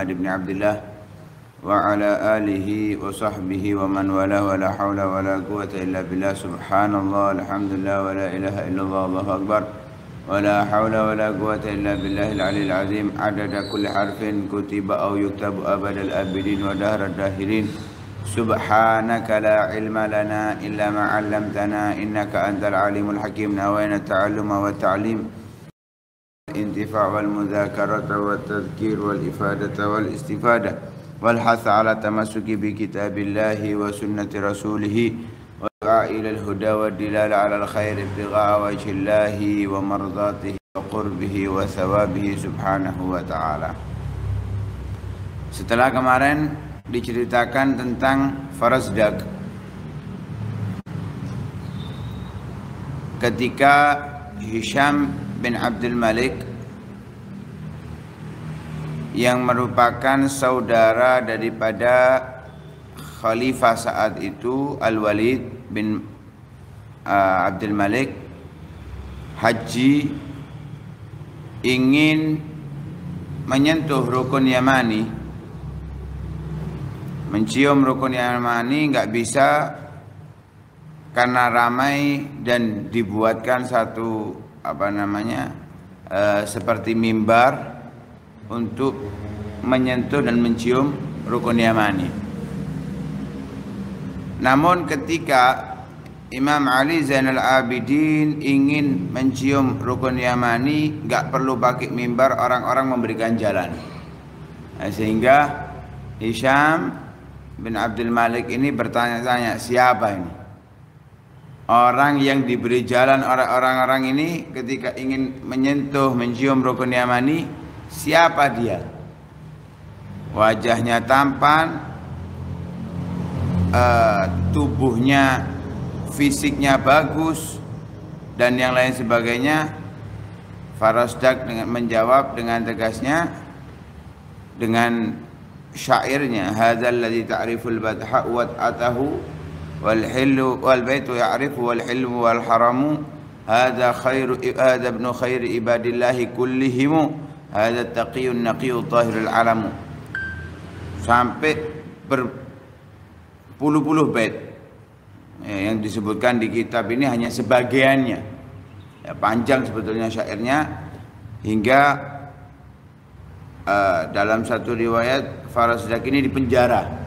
Muhammad ibn Abdullah wa ala alihi wa sahbihi wa man wala wa la hawla wa la quwwata illa billah. Subhanallah, alhamdulillah, wa la ilaha illallah, Allahu akbar, wa la hawla wa la quwwata illa billahil aliyyil azim. Adada kulli harfin kutiba aw yuktabu abadal abidin wa dahrad dahirin. Subhanaka la ilma lana illa ma 'allamtana innaka antal alimul hakim. Nawayna ta'alluma wa ta'lim, intifa' wal mudzakarata wat tadhkir wal ifadata wal istifadah wal hath ala tamassuki bi kitabillahi wa sunnati rasulih wa ila al huda wa dilala ala al khair ibtigha wajhillahi wa mardatihi wa qurbihi wa thawabihi subhanahu wa ta'ala. Setelah kemarin diceritakan tentang Farazdak ketika Hisham bin Abdul Malik yang merupakan saudara daripada khalifah saat itu Al-Walid bin Abdul Malik haji, ingin menyentuh rukun Yamani, mencium rukun Yamani, nggak bisa karena ramai dan dibuatkan satu seperti mimbar untuk menyentuh dan mencium rukun Yamani. Namun ketika Imam Ali Zainal Abidin ingin mencium rukun Yamani, nggak perlu pakai mimbar, orang-orang memberikan jalan. Sehingga Hisham bin Abdul Malik ini bertanya-tanya, siapa ini? Orang yang diberi jalan oleh orang-orang ini ketika ingin menyentuh, mencium rukun Yamani, siapa dia? Wajahnya tampan, tubuhnya, fisiknya bagus, dan yang lain sebagainya. Farazdak menjawab dengan tegasnya, dengan syairnya, hadzal ladzi ta'riful badha wa atahu wal hillu wal baitu ya'rifu wal hilmu wal haramu, hadza khairu hadza ibnu khairi ibadillahi kullihim, hadza taqiyun naqiyyu tahirul alamu. Sampai berpuluh-puluh bait yang disebutkan di kitab ini hanya sebagiannya, panjang sebetulnya syairnya, hingga dalam satu riwayat Farazdak ini dipenjara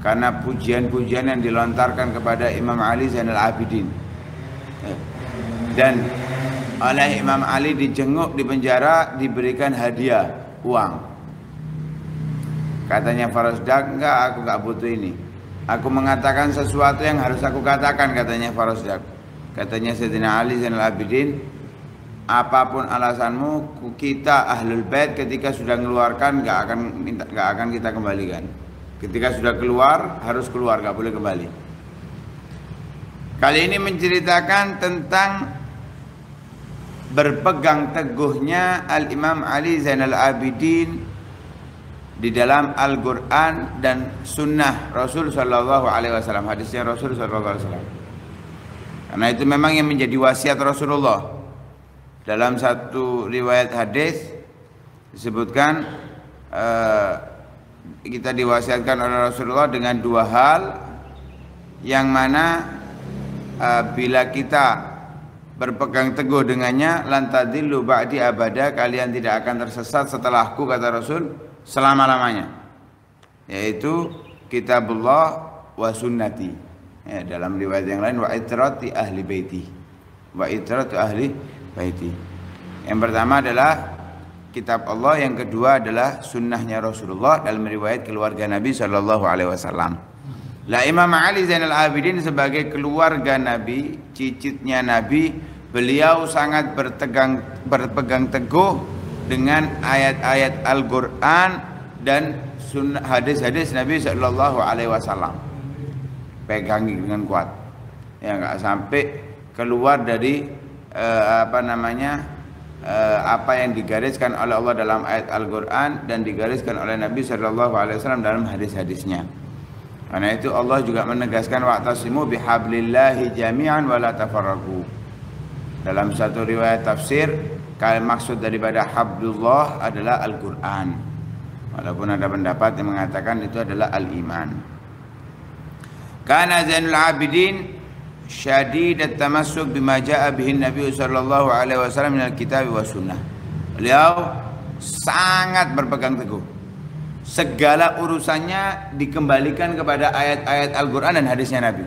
karena pujian-pujian yang dilontarkan kepada Imam Ali Zainal Abidin, dan oleh Imam Ali dijenguk di penjara, diberikan hadiah uang. Katanya Farazdak, enggak, aku enggak butuh ini, aku mengatakan sesuatu yang harus aku katakan, katanya Farazdak. Katanya Sayyidina Ali Zainal Abidin, apapun alasanmu, kita Ahlul Bait ketika sudah mengeluarkan enggak akan kita kembalikan. Ketika sudah keluar, harus keluar, enggak boleh kembali. Kali ini menceritakan tentang berpegang teguhnya Al-Imam Ali Zainal Abidin di dalam Al-Quran dan Sunnah Rasul Sallallahu Alaihi Wasallam, hadisnya Rasul Sallallahu Alaihi Wasallam. Karena itu memang yang menjadi wasiat Rasulullah. Dalam satu riwayat hadis disebutkan kita diwasiatkan oleh Rasulullah dengan dua hal, yang mana bila kita berpegang teguh dengannya, lan tadillu ba'di abada, kalian tidak akan tersesat setelahku, kata Rasul, selama-lamanya, yaitu kitabullah wa sunnati. Dalam riwayat yang lain, wa itrati ahli baiti, wa itratu ahli baiti. Yang pertama adalah kitab Allah, yang kedua adalah sunnahnya Rasulullah dalam riwayat keluarga Nabi Sallallahu Alaihi Wasallam. Lah Imam Ali Zainal Abidin sebagai keluarga Nabi, cicitnya Nabi, beliau sangat berpegang teguh dengan ayat-ayat Al-Quran dan hadis-hadis Nabi Sallallahu Alaihi Wasallam. Pegangi dengan kuat, ya, nggak sampai keluar dari apa yang digariskan oleh Allah dalam ayat Al-Quran dan digariskan oleh Nabi Sallallahu Alaihi Wasallam dalam hadis-hadisnya. Karena itu Allah juga menegaskan wa'tasimu bihablillahi jami'an wa la tafarraqu. Dalam satu riwayat tafsir, maksud daripada hablullah adalah Al-Quran. Walaupun ada pendapat yang mengatakan itu adalah al-iman. Kana Zainul Abidin syadid at-tamassuk bima jaa bihi Nabi sallallahu alaihi wasallam min al-kitab wa sunnah. Beliau sangat berpegang teguh. Segala urusannya dikembalikan kepada ayat-ayat Al-Qur'an dan hadisnya Nabi.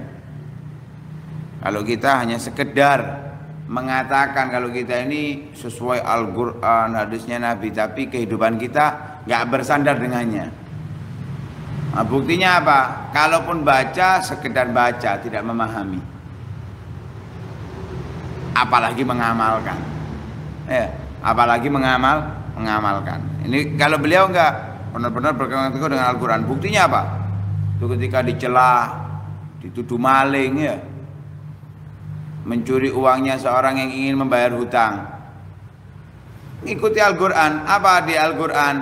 Kalau kita hanya sekedar mengatakan kalau kita ini sesuai Al-Qur'an, hadisnya Nabi, tapi kehidupan kita nggak bersandar dengannya. Nah, buktinya apa? Kalaupun baca, sekedar baca, tidak memahami. Apalagi mengamalkan. Apalagi mengamalkan. Ini kalau beliau enggak benar-benar berpegang teguh dengan Al-Qur'an. Buktinya apa? Itu ketika dicela, dituduh maling ya. Mencuri uangnya seorang yang ingin membayar hutang. Ikuti Al-Qur'an. Apa di Al-Qur'an?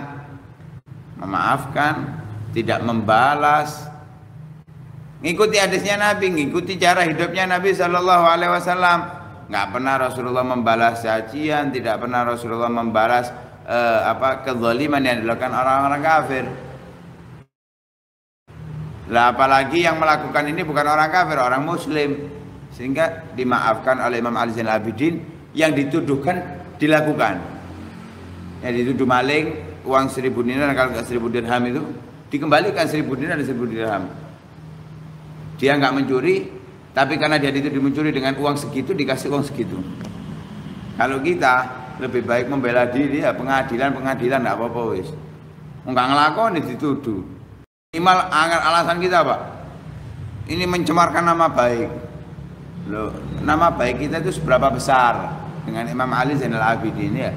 Memaafkan, tidak membalas. Ngikuti hadisnya Nabi, ngikuti cara hidupnya Nabi sallallahu alaihi wasallam. Nggak pernah Rasulullah membalas cacian, tidak pernah Rasulullah membalas kezaliman yang dilakukan orang-orang kafir. Lah apalagi yang melakukan ini bukan orang kafir, orang muslim, sehingga dimaafkan oleh Imam Ali Zainal Abidin. Yang dituduhkan dilakukan. Yang dituduh maling uang 1000 dinar, kalau nggak 1000 dirham itu dikembalikan 1000 dinar dan 1000 dirham. Dia nggak mencuri, tapi karena dia dituduh mencuri dengan uang segitu, dikasih uang segitu. Kalau kita lebih baik membela diri ya, pengadilan nggak apa-apa wis. Nggak ngelakoni dituduh. Minimal alasan kita Pak, ini mencemarkan nama baik. Loh, nama baik kita itu seberapa besar dengan Imam Ali Zainal Abidin ya.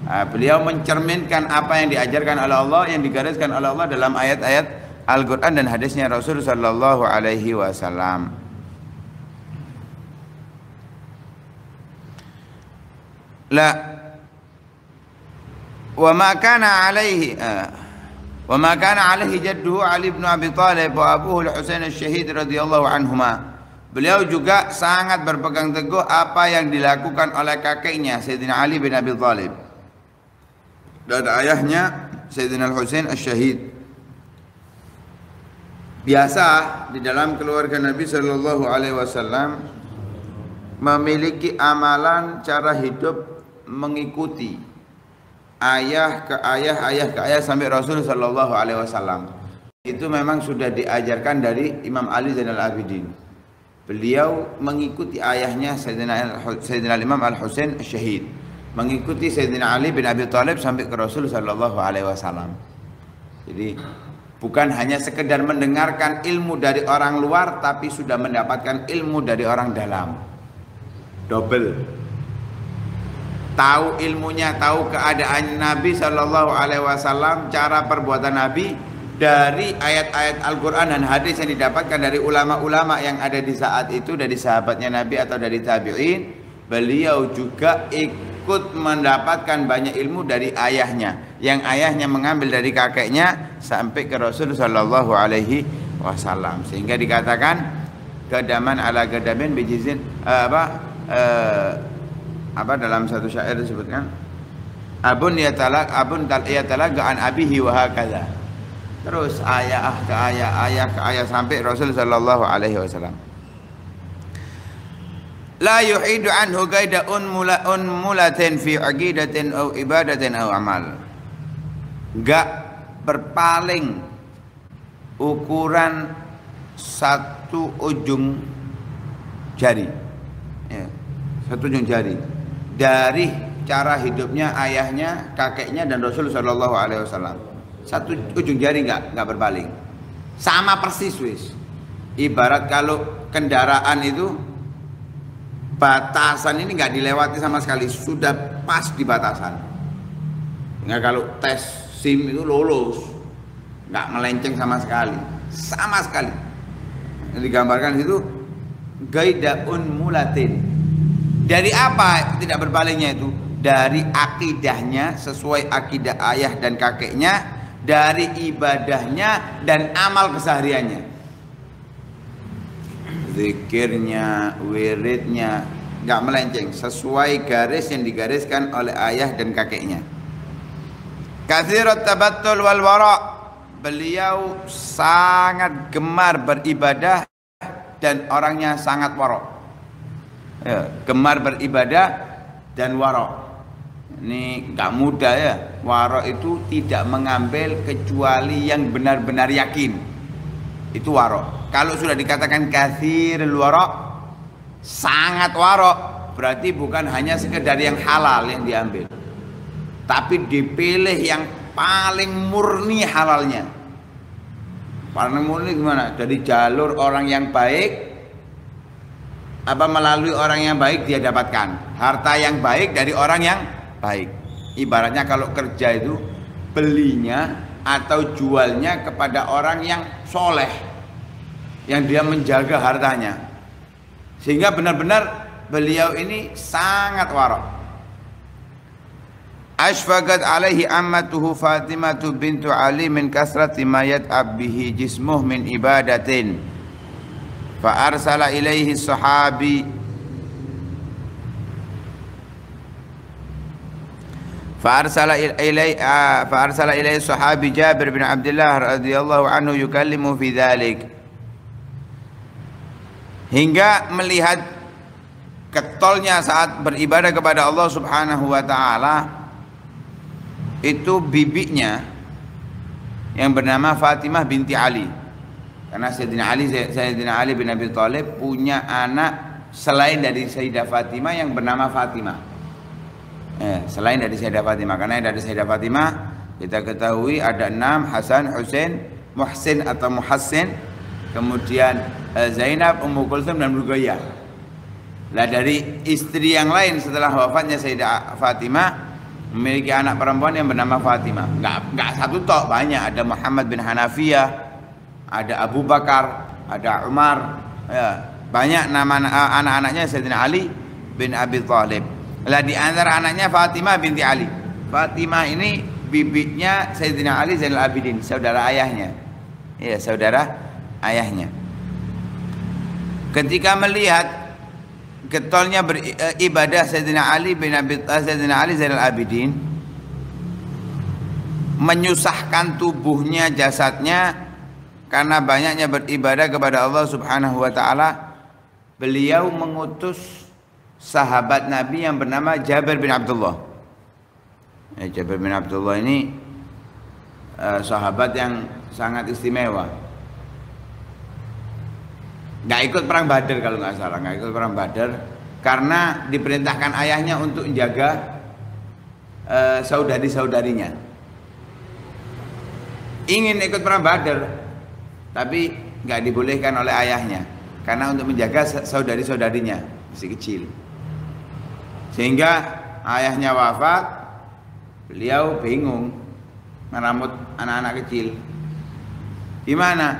Beliau mencerminkan apa yang diajarkan oleh Allah, yang digariskan oleh Allah dalam ayat-ayat Al-Quran dan hadisnya Rasul sallallahu alaihi wasallam. La wa ma kana alaihi jadduhu Ali bin Abi Thalib wa abuhu Al-Husain Asy-Syahid radhiyallahu anhuma. Beliau juga sangat berpegang teguh apa yang dilakukan oleh kakeknya Sayyidina Ali bin Abi Thalib dan ayahnya Sayyidina Al-Husain Asy-Syahid. Biasa di dalam keluarga Nabi sallallahu alaihi wasallam memiliki amalan cara hidup mengikuti ayah ke ayah sampai Rasul sallallahu alaihi wasallam. Itu memang sudah diajarkan dari Imam Ali Zainal Abidin. Beliau mengikuti ayahnya Sayyidina Imam Al-Husain Asy-Syahid, mengikuti Sayyidina Ali bin Abi Thalib sampai ke Rasul sallallahu alaihi wasallam. Jadi bukan hanya sekedar mendengarkan ilmu dari orang luar, tapi sudah mendapatkan ilmu dari orang dalam. Double. Tahu ilmunya, tahu keadaan Nabi sallallahu alaihi wasallam, cara perbuatan Nabi dari ayat-ayat Al-Qur'an dan hadis yang didapatkan dari ulama-ulama yang ada di saat itu, dari sahabatnya Nabi atau dari tabi'in. Beliau juga ikut mendapatkan banyak ilmu dari ayahnya, yang ayahnya mengambil dari kakeknya sampai ke Rasul sallallahu alaihi wasallam, sehingga dikatakan gadaman ala gadamin bijizin dalam satu syair disebutkan abun yatalaga an abihi wa hakadha. Terus ayah ke ayah sampai Rasul sallallahu alaihi wasallam. La yuhidu anhu qaida mulatin fi aqidatin aw ibadatin aw amal. Enggak berpaling ukuran satu ujung jari. Ya, satu ujung jari dari cara hidupnya ayahnya, kakeknya dan Rasul sallallahu alaihi wasallam. Satu ujung jari enggak berpaling. Sama persis wis. Ibarat kalau kendaraan itu batasan ini enggak dilewati sama sekali, sudah pas di batasan. Sehingga kalau tes SIM itu lolos, enggak melenceng sama sekali. Sama sekali. Yang digambarkan itu gaidaun mulatin. Dari apa tidak berpalingnya itu? Dari akidahnya, sesuai akidah ayah dan kakeknya, dari ibadahnya dan amal kesehariannya. Zikirnya, wiridnya, nggak melenceng, sesuai garis yang digariskan oleh ayah dan kakeknya. Katsirat tabattul wal wara. Beliau sangat gemar beribadah dan orangnya sangat wara. Ya, gemar beribadah dan wara. Ini nggak mudah ya. Wara itu tidak mengambil kecuali yang benar-benar yakin. Itu wara. Kalau sudah dikatakan katsirul wara, sangat wara, berarti bukan hanya sekedar yang halal yang diambil, tapi dipilih yang paling murni halalnya. Paling murni gimana? Dari jalur orang yang baik, apa melalui orang yang baik dia dapatkan harta yang baik dari orang yang baik. Ibaratnya kalau kerja itu belinya atau jualnya kepada orang yang soleh, yang dia menjaga hartanya, sehingga benar-benar beliau ini sangat wara. Ashfaqat alaihi ammatuhu Fatimatu bintu Ali min kasrati ma yat'ab bihi jismuh min ibadatin fa arsala ilaihi sahabi فأرسل إليه الصحابي جابر بن عبد الله رضي الله عنه يكلمه في ذلك, hingga melihat ketolnya saat beribadah kepada Allah Subhanahu wa taala itu bibinya yang bernama Fatimah binti Ali. Karena Sayyidina Ali bin Abi Thalib punya anak selain dari Sayyidah Fatimah yang bernama Fatimah. Selain dari Sayyidah Fatimah, karena dari Sayyidah Fatimah kita ketahui ada 6, Hasan, Husain, Muhsin atau Muhassin, kemudian Zainab, Ummu Kulthum dan Ruqayyah. Lah dari istri yang lain setelah wafatnya Sayyidah Fatimah memiliki anak perempuan yang bernama Fatimah. Enggak satu tok, banyak. Ada Muhammad bin Hanafiyah, ada Abu Bakar, ada Umar, ya, banyak nama anak-anaknya Sayyidina Ali bin Abi Thalib. Lah di antara anaknya Fatimah binti Ali. Fatimah ini bibitnya Sayyidina Ali Zainal Abidin, saudara ayahnya. Ya, saudara ayahnya. Ketika melihat getolnya beribadah Sayyidina Ali Zainal Abidin, menyusahkan tubuhnya, jasadnya karena banyaknya beribadah kepada Allah Subhanahu wa taala, beliau mengutus sahabat Nabi yang bernama Jabir bin Abdullah. Jabir bin Abdullah ini sahabat yang sangat istimewa. Nggak ikut perang Badar kalau nggak salah, nggak ikut perang Badar karena diperintahkan ayahnya untuk menjaga saudari-saudarinya. Ingin ikut perang Badar, tapi nggak dibolehkan oleh ayahnya karena untuk menjaga saudari-saudarinya masih kecil. Sehingga ayahnya wafat, beliau bingung meramut anak-anak kecil. Gimana?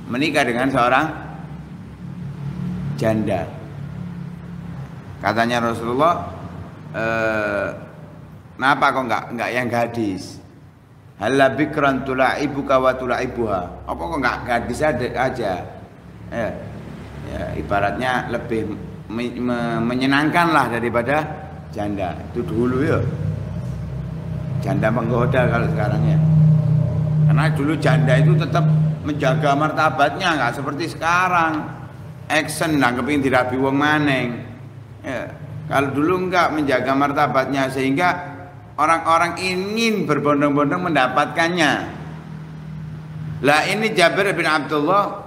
Menikah dengan seorang janda. Katanya Rasulullah, kenapa kok enggak yang gadis? Halla bikran tula'ibuka wa tula'ibuha. Apa kok enggak gadis aja? Ya, ibaratnya lebih menyenangkan lah daripada janda. Itu dulu ya, janda menggoda kalau sekarang ya. Karena dulu janda itu tetap menjaga martabatnya, nggak seperti sekarang action dan kepingin dirabi wong maneng ya. Kalau dulu enggak menjaga martabatnya sehingga orang-orang ingin berbondong-bondong mendapatkannya. Lah ini Jabir bin Abdullah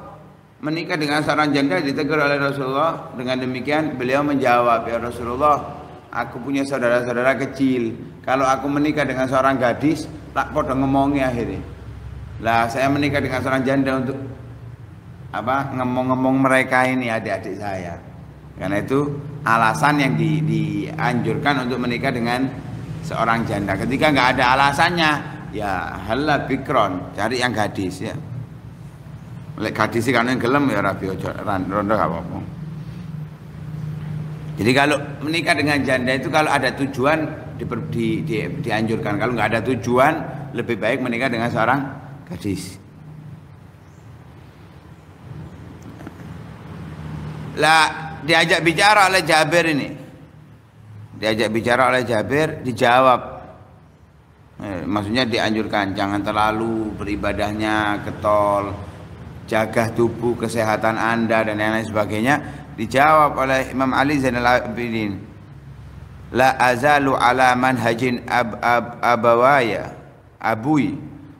menikah dengan seorang janda, ditegur oleh Rasulullah. Dengan demikian beliau menjawab, ya Rasulullah, aku punya saudara-saudara kecil. Kalau aku menikah dengan seorang gadis, tak podo ngomongi akhirnya. Lah saya menikah dengan seorang janda untuk apa? Ngomong-ngomong mereka ini adik-adik saya. Karena itu alasan yang dianjurkan untuk menikah dengan seorang janda. Ketika nggak ada alasannya, ya halal bikron, cari yang gadis ya. Lek gadis sih kan yang gelem ya rapi ojo rondo gak apa-apa. Jadi kalau menikah dengan janda itu kalau ada tujuan dianjurkan. Kalau nggak ada tujuan lebih baik menikah dengan seorang gadis. Lah diajak bicara oleh Jabir ini. Diajak bicara oleh Jabir, dijawab Maksudnya dianjurkan jangan terlalu beribadahnya getol, jaga tubuh kesehatan Anda dan lain-lain sebagainya. Dijawab oleh Imam Ali Zainal Abidin, la azalu ala manhajin abawaya abui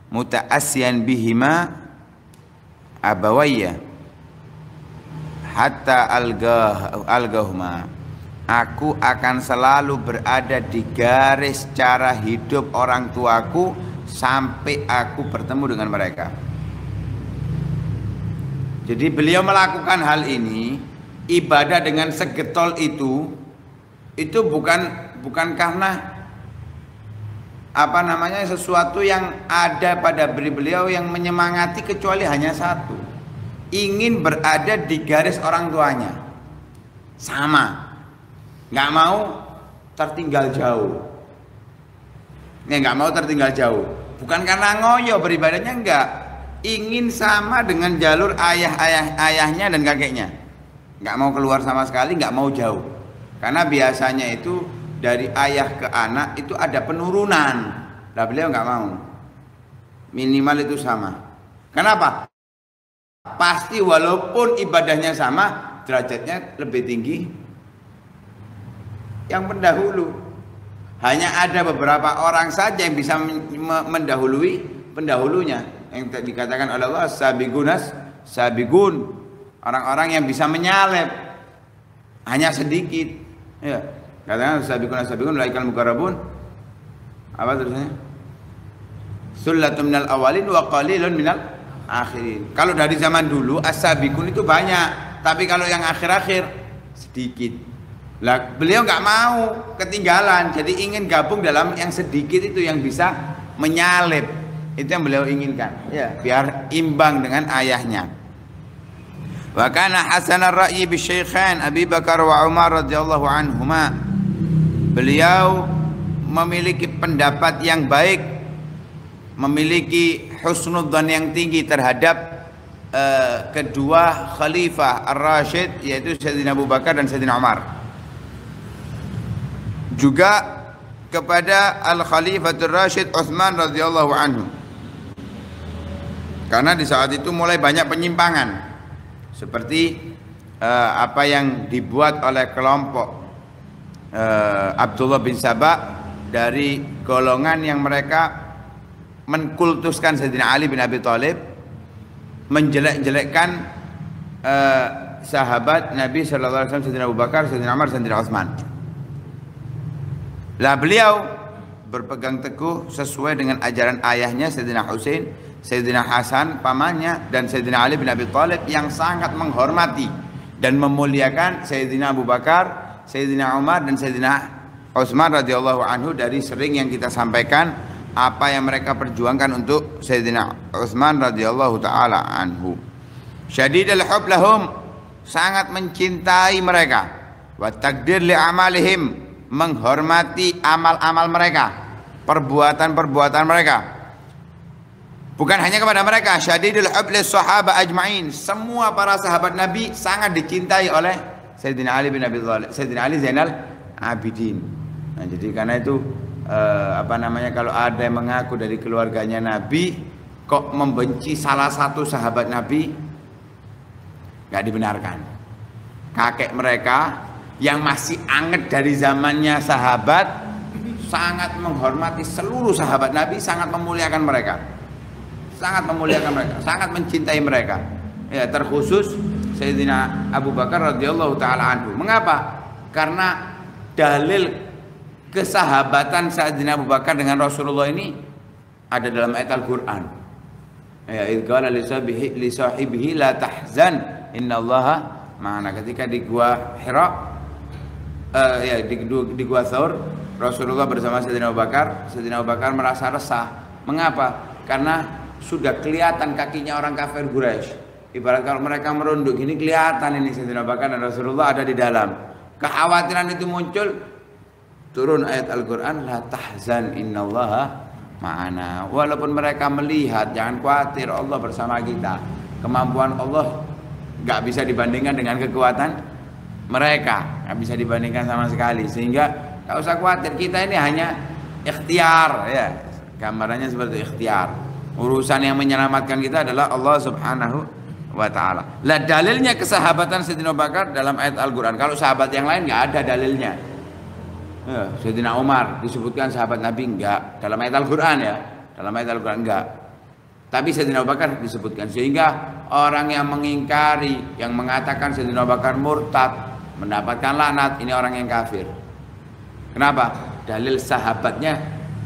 muta'assiyan bihima abawaya hatta algahuma. Aku akan selalu berada di garis cara hidup orang tuaku sampai aku bertemu dengan mereka. Jadi beliau melakukan hal ini, ibadah dengan segetol itu bukan karena sesuatu yang ada pada beliau yang menyemangati, kecuali hanya satu, ingin berada di garis orang tuanya, sama, nggak mau tertinggal jauh. Nggak mau tertinggal jauh, bukan karena ngoyo beribadahnya, enggak, ingin sama dengan jalur ayahnya dan kakeknya, nggak mau keluar sama sekali, nggak mau jauh. Karena biasanya itu dari ayah ke anak itu ada penurunan. Nah, beliau nggak mau, minimal itu sama. Kenapa? Pasti walaupun ibadahnya sama, derajatnya lebih tinggi yang pendahulu. Hanya ada beberapa orang saja yang bisa mendahului pendahulunya, yang dikatakan oleh Allah sabigun, orang-orang yang bisa menyalip, hanya sedikit. Ya, katakan sabigun laikal muqarrabun. Apa terusnya? Sullatun minal awalin wa qalilun minal akhirin. Kalau dari zaman dulu as-sabiqun itu banyak, tapi kalau yang akhir-akhir sedikit. Lah beliau nggak mau ketinggalan, jadi ingin gabung dalam yang sedikit itu, yang bisa menyalip. Itu yang beliau inginkan, ya, biar imbang dengan ayahnya. Wa kana hasan ar-ra'yi bi syaikhain Abi Bakar wa Umar radhiyallahu anhuma. Beliau memiliki pendapat yang baik, memiliki husnudzan yang tinggi terhadap kedua khalifah ar-rasyid, yaitu Sayyidina Abu Bakar dan Sayyidina Umar. Juga kepada al-Khalifatul Rasyid Utsman radhiyallahu anhu. Karena di saat itu mulai banyak penyimpangan, seperti apa yang dibuat oleh kelompok Abdullah bin Sabah dari golongan yang mereka mengkultuskan Sayyidina Ali bin Abi Thalib, menjelek-jelekkan sahabat Nabi sallallahu alaihi wasallam, Sayyidina Abu Bakar, Sayyidina Umar, Sayyidina Utsman. Lah beliau berpegang teguh sesuai dengan ajaran ayahnya Sayyidina Husain, Sayyidina Hasan pamannya, dan Sayyidina Ali bin Abi Thalib, yang sangat menghormati dan memuliakan Sayyidina Abu Bakar, Sayyidina Umar, dan Sayyidina Utsman radhiyallahu anhu. Dari sering yang kita sampaikan apa yang mereka perjuangkan untuk Sayyidina Utsman radhiyallahu taala anhu. Syadidul hubb lahum, sangat mencintai mereka. Wa taqdir li amalihim, menghormati amal-amal mereka, perbuatan-perbuatan mereka. Bukan hanya kepada mereka, syadidul hubb lis sahaba ajmain, semua para sahabat Nabi sangat dicintai oleh Sayyidina Ali bin Abi Thalib, Sayyidina Ali Zainal Abidin. Nah, jadi karena itu kalau ada yang mengaku dari keluarganya Nabi kok membenci salah satu sahabat Nabi, nggak dibenarkan. Kakek mereka yang masih anget dari zamannya sahabat sangat menghormati seluruh sahabat Nabi, sangat memuliakan mereka, sangat mencintai mereka. Ya, terkhusus Sayyidina Abu Bakar radhiyallahu taala anhu. Mengapa? Karena dalil kesahabatan Sayyidina Abu Bakar dengan Rasulullah ini ada dalam ayat Al-Qur'an. Ya, idz qala li sahibihi la tahzan innallaha ma'ana. Ketika di gua Hira, di gua Tsaur, Rasulullah bersama Sayyidina Abu Bakar. Sayyidina Abu Bakar merasa resah. Mengapa? Karena sudah kelihatan kakinya orang kafir Quraisy. Ibarat kalau mereka merunduk gini, kelihatan ini Sayyidina Abu Bakar dan Rasulullah ada di dalam. Kekhawatiran itu muncul, turun ayat Al-Qur'an, la tahzan innallaha ma'ana. Walaupun mereka melihat, jangan khawatir, Allah bersama kita. Kemampuan Allah gak bisa dibandingkan dengan kekuatan mereka, gak bisa dibandingkan sama sekali. Sehingga gak usah khawatir, kita ini hanya ikhtiar, ya, Gambarannya seperti ikhtiar. Urusan yang menyelamatkan kita adalah Allah Subhanahu wa ta'ala. Lah dalilnya kesahabatan Sayyidina Abu Bakar dalam ayat Al-Qur'an. Kalau sahabat yang lain enggak ada dalilnya. Sayyidina Umar disebutkan sahabat Nabi enggak dalam ayat Al-Qur'an ya. Dalam ayat Al-Qur'an enggak. Tapi Sayyidina Abu Bakar disebutkan, sehingga orang yang mengingkari, yang mengatakan Sayyidina Abu Bakar murtad, mendapatkan laknat, ini orang yang kafir. Kenapa? Dalil sahabatnya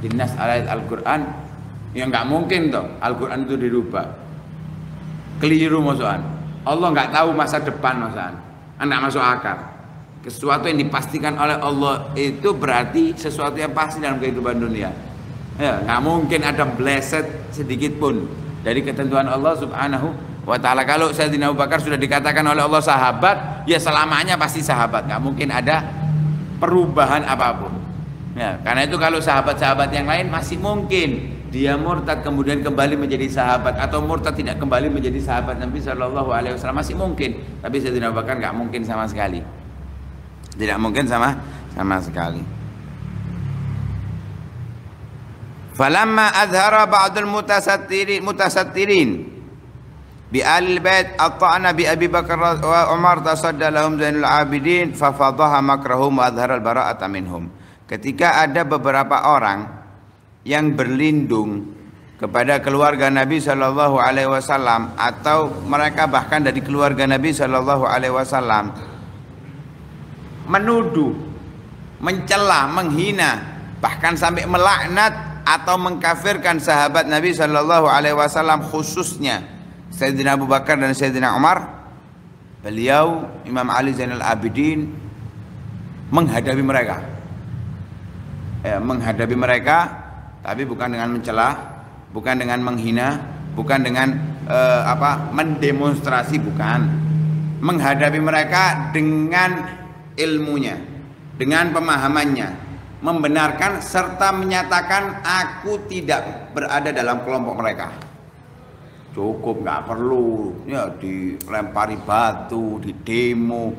di nas ayat Al-Qur'an, yang enggak mungkin toh Al-Qur'an itu dirubah. Keliru maksudnya. Allah enggak tahu masa depan maksudnya. Enggak masuk akal. Sesuatu yang dipastikan oleh Allah itu berarti sesuatu yang pasti dalam kehidupan dunia. Ya, nggak mungkin ada bleset sedikit pun dari ketentuan Allah Subhanahu wa ta'ala. Kalau Sayyidina Abu Bakar sudah dikatakan oleh Allah sahabat, ya selamanya pasti sahabat, nggak mungkin ada perubahan apapun. Ya, karena itu kalau sahabat-sahabat yang lain masih mungkin dia murtad kemudian kembali menjadi sahabat, atau murtad tidak kembali menjadi sahabat Nabi Shallallahu Alaihi Wasallam, masih mungkin. Tapi Sayyidina Abu Bakar nggak mungkin sama sekali, tidak mungkin sama sekali. Falamma adhara ba'dul mutasattirin bi alil bait ata'na bi Abi Bakar wa Umar tasadda lahum Zainul Abidin fa fadaha makrahum wa adhara al-bara'ata minhum. Ketika ada beberapa orang yang berlindung kepada keluarga Nabi sallallahu alaihi wasallam, atau mereka bahkan dari keluarga Nabi sallallahu alaihi wasallam menuduh, mencela, menghina, bahkan sampai melaknat atau mengkafirkan sahabat Nabi Shallallahu Alaihi Wasallam, khususnya Sayyidina Abu Bakar dan Sayyidina Umar, beliau Imam Ali Zainal Abidin menghadapi mereka, menghadapi mereka, tapi bukan dengan mencela, bukan dengan menghina, bukan dengan mendemonstrasi, bukan, menghadapi mereka dengan ilmunya, dengan pemahamannya, membenarkan serta menyatakan aku tidak berada dalam kelompok mereka. Cukup, nggak perlu ya dilempari batu, di demo,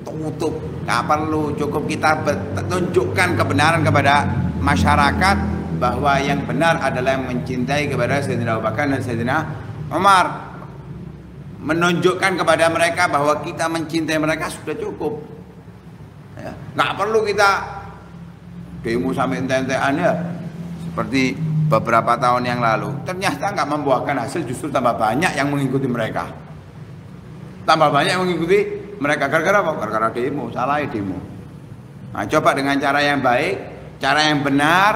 tutup, nggak perlu. Cukup kita tunjukkan kebenaran kepada masyarakat bahwa yang benar adalah yang mencintai kepada Sayyidina Abu Bakar dan Sayyidina Umar. Menunjukkan kepada mereka bahwa kita mencintai mereka sudah cukup. Ya, nggak perlu kita demo sampai ente-entean ya, seperti beberapa tahun yang lalu. Ternyata nggak membuahkan hasil, justru tambah banyak yang mengikuti mereka. Tambah banyak yang mengikuti mereka. Gara-gara apa? Gara-gara demo, salah demo. Nah, coba dengan cara yang baik, cara yang benar,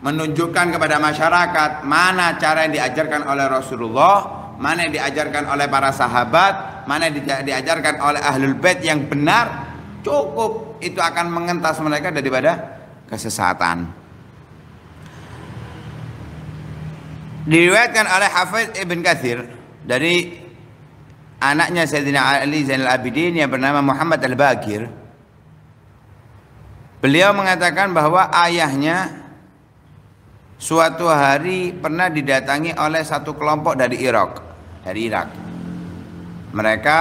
menunjukkan kepada masyarakat mana cara yang diajarkan oleh Rasulullah, mana yang diajarkan oleh para sahabat, mana yang diajarkan oleh Ahlul Bait yang benar. Cukup, itu akan mengentas mereka daripada kesesatan. Diriwayatkan oleh Hafidz Ibn Katsir dari anaknya Sayyidina Ali Zainal Abidin yang bernama Muhammad Al-Baqir. Beliau mengatakan bahwa ayahnya suatu hari pernah didatangi oleh satu kelompok dari Irak. Mereka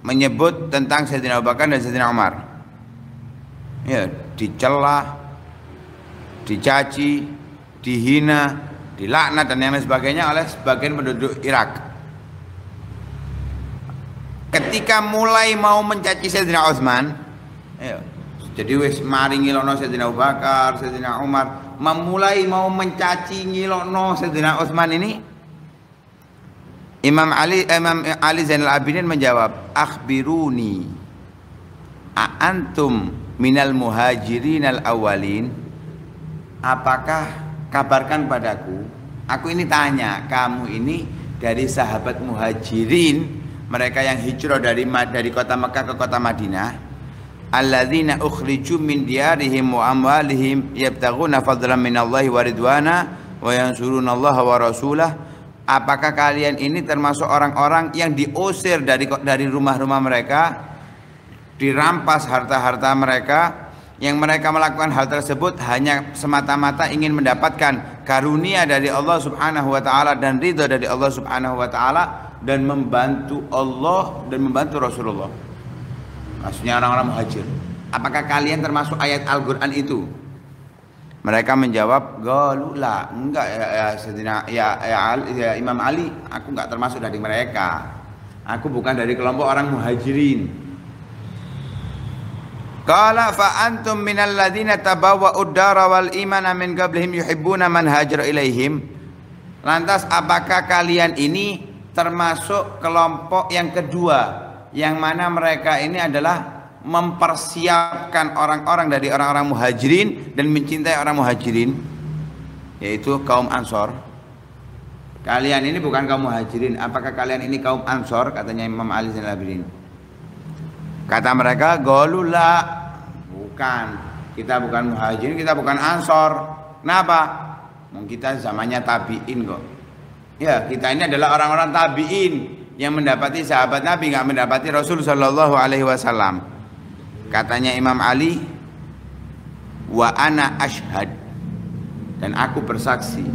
menyebut tentang Sayyidina Abu Bakar dan Sayyidina Umar. Ya, dicela, dicaci, dihina, dilaknat dan yang lain sebagainya oleh sebagian penduduk Irak. Ketika mulai mau mencaci Sayyidina Utsman, jadi wis mari ngilono Sayyidina Abu Bakar, Sayyidina Umar, memulai mau mencaci ngilono Sayyidina Utsman ini, Imam Ali Zainal Abidin menjawab, akhbiruni antum minal muhajirin al awalin, apakah, kabarkan padaku, aku ini tanya, kamu ini dari sahabat muhajirin, mereka yang hijrah dari kota Mekah ke kota Madinah, alladzina ukhriju min diyarihim wa amwalihim yabtaghuna fadlan minallahi wa ridwana wa yansurunallaha wa rasulah. Apakah kalian ini termasuk orang-orang yang diusir dari rumah-rumah mereka, dirampas harta-harta mereka, yang mereka melakukan hal tersebut hanya semata-mata ingin mendapatkan karunia dari Allah Subhanahu wa taala dan ridha dari Allah Subhanahu wa taala, dan membantu Allah dan membantu Rasulullah. Maksudnya orang-orang muhajir. Apakah kalian termasuk ayat Al-Qur'an itu? Mereka menjawab, "Galula, enggak ya Imam Ali, aku enggak termasuk dari mereka. Aku bukan dari kelompok orang muhajirin." Qala fa antum minal ladzina tabawwa'ud dara wal imana min qablihim yuhibbuna man hajara ilaihim. Lantas apakah kalian ini termasuk kelompok yang kedua, yang mana mereka ini adalah mempersiapkan orang-orang dari orang-orang muhajirin dan mencintai orang muhajirin, yaitu kaum Ansor. Kalian ini bukan kaum muhajirin, apakah kalian ini kaum Ansor? Katanya Imam Ali Zainal Abidin. Kata mereka, "Galula, bukan. Kita bukan muhajirin, kita bukan Ansor." Kenapa? Mungkin kita zamannya tabi'in kok. Ya, kita ini adalah orang-orang tabi'in yang mendapati sahabat Nabi, nggak mendapati Rasul Shallallahu Alaihi Wasallam. Katanya Imam Ali, "Wa ana ashhad," dan aku bersaksi,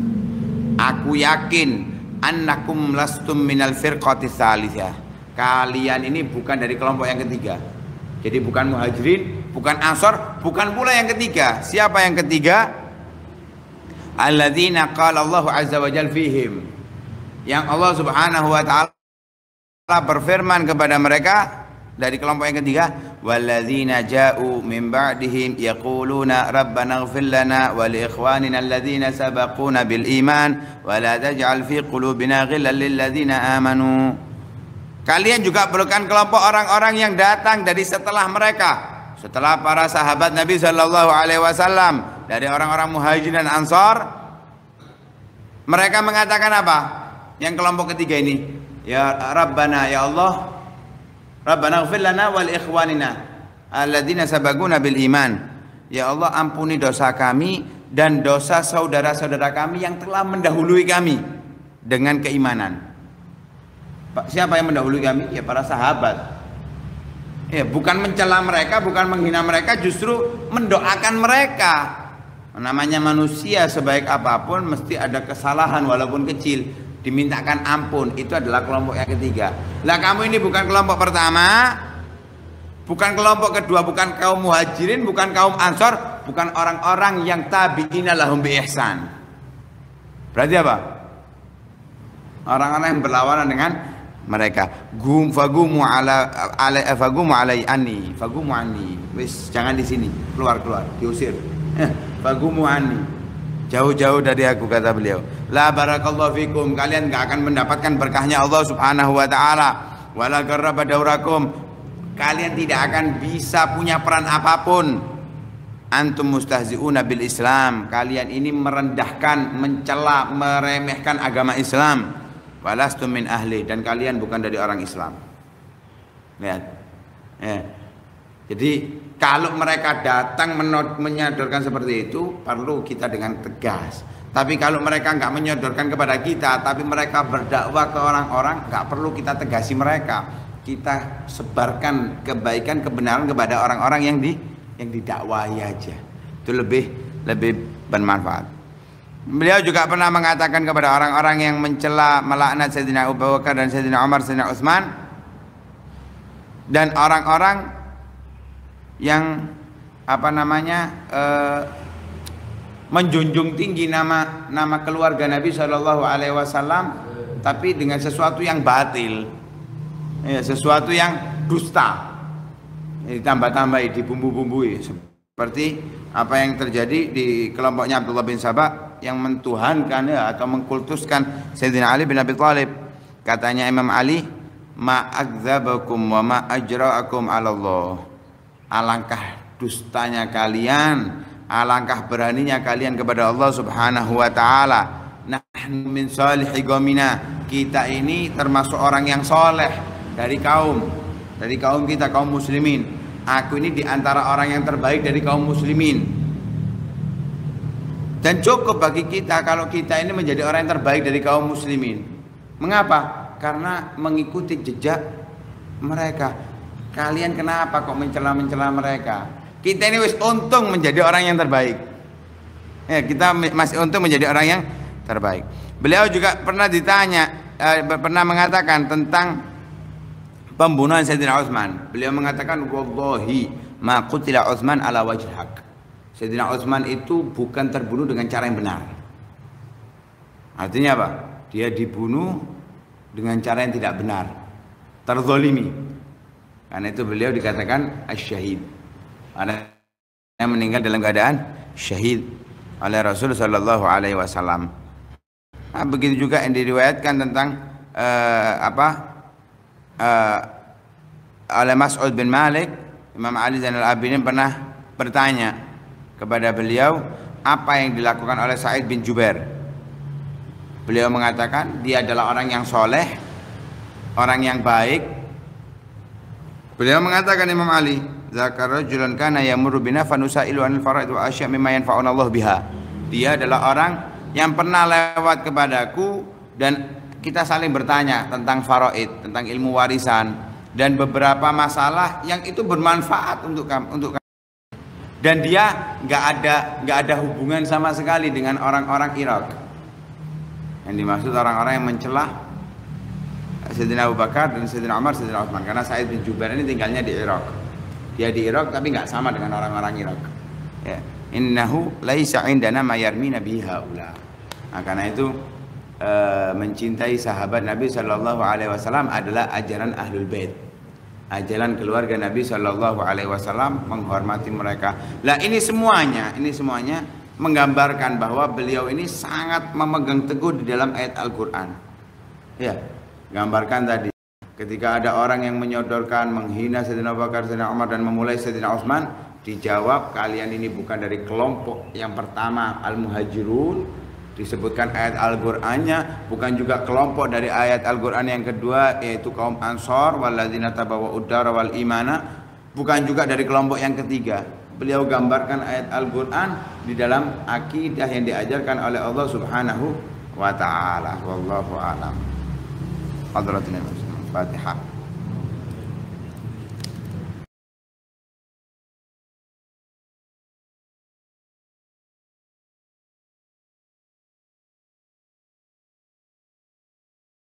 aku yakin, "annakum lastum minal firqati tsalitsah." Kalian ini bukan dari kelompok yang ketiga. Jadi bukan muhajirin, bukan ansor, bukan pula yang ketiga. Siapa yang ketiga? Alladzina qala Allahu azza wa jalla fihim. Yang Allah Subhanahu wa taala berfirman kepada mereka dari kelompok yang ketiga, walladzina ja'u min ba'dihim yaquluna rabbana ighfir lana wa li ikhwanina alladzina sabaquna bil iman wa la taj'al fi qulubina ghillan lil ladzina amanu. Kalian juga bukan kelompok orang-orang yang datang dari setelah mereka, setelah para sahabat Nabi sallallahu alaihi wasallam, dari orang-orang muhajirin dan ansar. Mereka mengatakan apa? Yang kelompok ketiga ini, ya Rabbana, ya Allah, Rabbana ighfir lana wal ikhwanina alladzina sabaquna bil iman. Ya Allah, ampuni dosa kami dan dosa saudara-saudara kami yang telah mendahului kami dengan keimanan. Siapa yang mendahului kami? Ya para sahabat. Ya, bukan mencela mereka, bukan menghina mereka, justru mendoakan mereka. Namanya manusia sebaik apapun mesti ada kesalahan walaupun kecil, dimintakan ampun. Itu adalah kelompok yang ketiga. Lah kamu ini bukan kelompok pertama, bukan kelompok kedua, bukan kaum muhajirin, bukan kaum ansor, bukan orang-orang yang tabi'ina lahum bi ihsan. Berarti apa? Orang-orang yang berlawanan dengan mereka. Fagumu anni. Wis, jangan di sini, keluar, diusir. Fagumu anni. Jauh-jauh dari aku, kata beliau. La barakallahu fikum, kalian enggak akan mendapatkan berkahnya Allah Subhanahu wa taala. Wala qarraba daurakum, kalian tidak akan bisa punya peran apapun. Antum mustahzi'una bil Islam, kalian ini merendahkan, mencela, meremehkan agama Islam. Walastum min ahli, dan kalian bukan dari orang Islam. Lihat. Jadi kalau mereka datang menyodorkan seperti itu, perlu kita dengan tegas. Tapi kalau mereka nggak menyodorkan kepada kita, tapi mereka berdakwah ke orang-orang, nggak perlu kita tegasi mereka. Kita sebarkan kebaikan, kebenaran kepada orang-orang yang didakwahi aja. Itu lebih bermanfaat. Beliau juga pernah mengatakan kepada orang-orang yang mencela, melaknat Sayyidina Abu Bakar dan Sayyidina Umar, Sayyidina Utsman, dan orang-orang yang menjunjung tinggi nama keluarga Nabi Shallallahu Alaihi Wasallam, tapi dengan sesuatu yang batil, sesuatu yang dusta, ditambah-tambahi, dibumbu-bumbui, seperti apa yang terjadi di kelompoknya Abdullah bin Sabah yang mentuhankan atau mengkultuskan Sayyidina Ali bin Abi Thalib. Katanya Imam Ali, ma akdzabakum wa ma ajra'akum 'ala Allah. Alangkah dustanya kalian, alangkah beraninya kalian kepada Allah Subhanahu wa taala. Nahnu min salihi qaumina, kita ini termasuk orang yang soleh dari kaum kita, kaum muslimin. Aku ini diantara orang yang terbaik dari kaum muslimin. Dan cukup bagi kita kalau kita ini menjadi orang yang terbaik dari kaum muslimin. Mengapa? Karena mengikuti jejak mereka. Kalian kenapa kok mencela mereka? Kita ini wis untung menjadi orang yang terbaik. Kita masih untung menjadi orang yang terbaik. Beliau juga pernah pernah mengatakan tentang pembunuhan Sayyidina Utsman. Beliau mengatakan, wallahi ma qutila Utsman ala wajhil haq. Sayyidina Utsman itu bukan terbunuh dengan cara yang benar. Artinya apa? Dia dibunuh dengan cara yang tidak benar, terzolimi. Karena itu beliau dikatakan asyahid, ada yang meninggal dalam keadaan syahid oleh Rasul Sallallahu Alaihi Wasallam. Nah, begitu juga yang diriwayatkan tentang oleh Mas'ud bin Malik, Imam Ali Zainal Abidin pernah bertanya kepada beliau apa yang dilakukan oleh Sa'id bin Jubair. Beliau mengatakan dia adalah orang yang soleh, orang yang baik. Beliau mengatakan Imam Ali, zakar rajulan kana yamurru bina fanusailu anil faraid wa asya mimma yanfa'una Allah biha. Dia adalah orang yang pernah lewat kepadaku dan kita saling bertanya tentang faraid, tentang ilmu warisan dan beberapa masalah yang itu bermanfaat untuk kami. Dan dia nggak ada hubungan sama sekali dengan orang-orang Irak. Yang dimaksud orang-orang yang mencelah Sayyidina Abu Bakar dan Sayyidina Umar, Sayyidina Utsman, karena Sa'id bin Jubair ini tinggalnya di Irak. Dia di Irak tapi nggak sama dengan orang-orang Irak. Ya. Innahu laisa indana ma yarmina bihi haula. Nah, karena itu mencintai sahabat Nabi Shallallahu Alaihi Wasallam adalah ajaran Ahlul Bait, ajaran keluarga Nabi Shallallahu Alaihi Wasallam, menghormati mereka. Lah ini semuanya menggambarkan bahwa beliau ini sangat memegang teguh di dalam ayat Al-Quran. Ya, gambarkan tadi ketika ada orang yang menyodorkan menghina Sayyidina Abu Bakar, Sayyidina Umar dan memulai Sayyidina Utsman, dijawab kalian ini bukan dari kelompok yang pertama Al-Muhajirun, disebutkan ayat Al-Qur'annya, bukan juga kelompok dari ayat Al-Qur'an yang kedua yaitu kaum Ansor walladzina tabawwa'ud dara wal imana, bukan juga dari kelompok yang ketiga. Beliau gambarkan ayat Al-Qur'an di dalam akidah yang diajarkan oleh Allah Subhanahu wa taala. Wallahu a'lam. Hadratin Fatihah.